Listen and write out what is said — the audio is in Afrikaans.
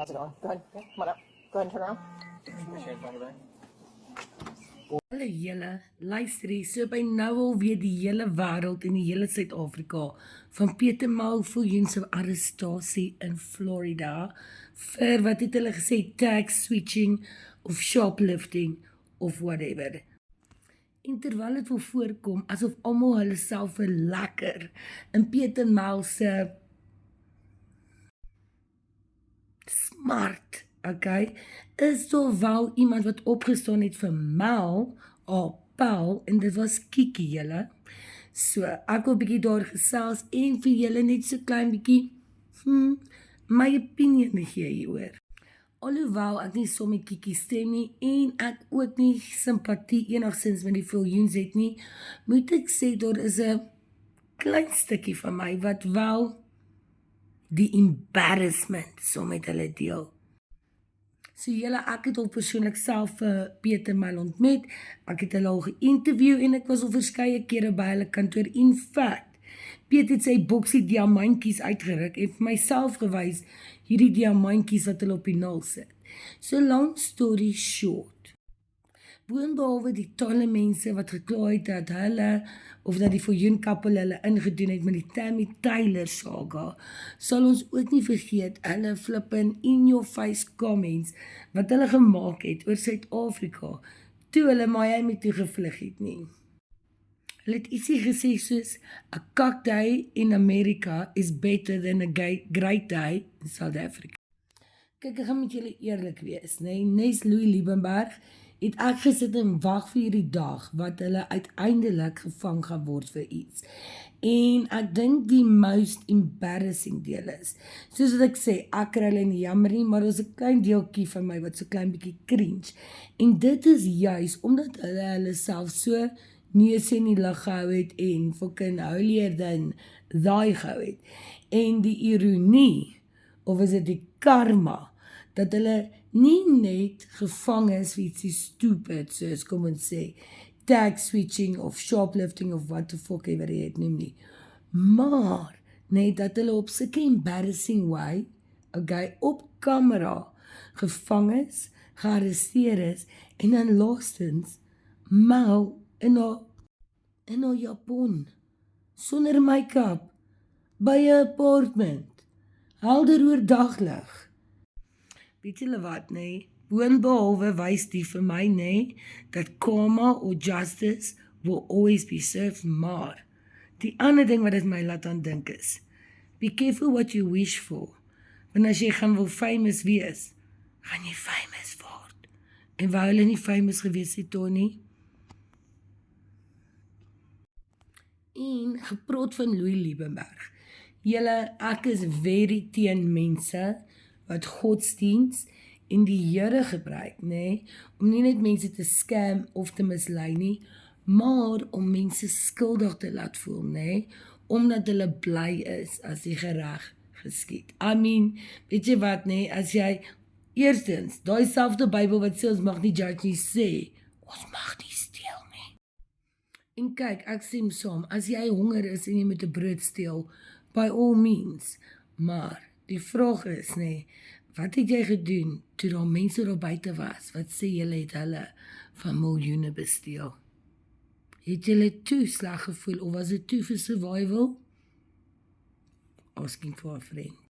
How's it going? Go ahead. Yeah, come on up. Go ahead and turn around. Hallo julle, luister hier, so by nou al weet die hele wêreld en die hele Suid-Afrika van Peter Malviljoen se arrestasie in Florida vir wat het hulle gesê, tax switching of shoplifting of whatever. En terwyl het wil voorkom asof almal hulle self lekker in Peter Mal se smart, okay, is daar wel iemand wat opgestaan het vir Mal, Paul, en dit was Kiki julle. So, ek wil bietjie daar gesels en vir julle net so klein bietjie, my opinie gee hieroor. Alhoewel ek nie saam met Kiki stem nie en ek ook nie simpatie enigstens met die Viljoens het nie, moet ek sê daar is 'n klein stukkie van my wat wel die embarrassment saam met hulle deel. So julle, ek het al persoonlik self vir Peter Mal ontmoet, ek het hulle al geïnterview en ek was al verskeie kere by hulle kantoor. In fact, Peter het sy boksie diamantjies uitgeruk en vir myself gewys hierdie diamantjies wat hulle op die naal sit. So long story short, boonbehalwe die talle mense wat gekla het dat hulle of dat die Viljoen kappel hulle ingedoen het met die Tammy Taylor saga, sal ons ook nie vergeet hulle flippin in your face comments wat hulle gemaak het oor Suid-Afrika toe hulle Miami toe gevlug het nie. Hulle het ietsie gesê soos, a cock day in America is better than a great day in South Africa. Kyk, ek gaan met julle eerlik wees, Nes Louis Liebenberg het ek gesit en wag vir hierdie dag wat hulle uiteindelik gevang gaan word vir iets. En ek dink die most embarrassing deel is, soos wat ek sê, ek kry hulle nie jammer nie, maar ons 'n klein deeltjie van my wat so klein bietjie cringe. En dit is juis omdat hulle self so neus in die lug gehou het en fucking holier than thou gehou het. En die ironie, of is dit die karma, dat hulle nie net gevang is vir ietsie stupid, soos kom ons sê, tax switching of shoplifting of what the fuck ever jy het noem nie, maar net dat hulle op sulke embarrassing way, okay, op kamera gevang is, gearresteer is en dan laastens Mal in haar japon, sonder make-up, by 'n apartment, helder oor daglig. Weet julle wat, boonbehalwe wys die vir my, dat karma or justice will always be served, maar die ander ding wat dit my laat aan dink is, be careful what you wish for, want as jy gaan wil famous wees, gaan jy famous word, en wou hulle nie famous gewees het, Tony? En gepraat van Louis Liebenberg, julle, ek is very teen mense wat godsdiens en die Here gebruik, om nie net mense te scam of te mislei nie, maar om mense skuldig te laat voel, omdat hulle bly is as die reg geskied. I mean, weet jy wat, as jy eerstens, daai selfde Bybel wat sê ons mag nie judge nie, sê, ons mag nie steel nie. En kyk, ek stem saam, as jy honger is en jy moet 'n brood steel, by all means, maar die vraag is, wat het jy gedoen toe daar mense daar buite was, wat sê julle het hulle van miljoene besteel? Het julle toe sleg gevoel, of was dit toe vir survival? Asking for a friend.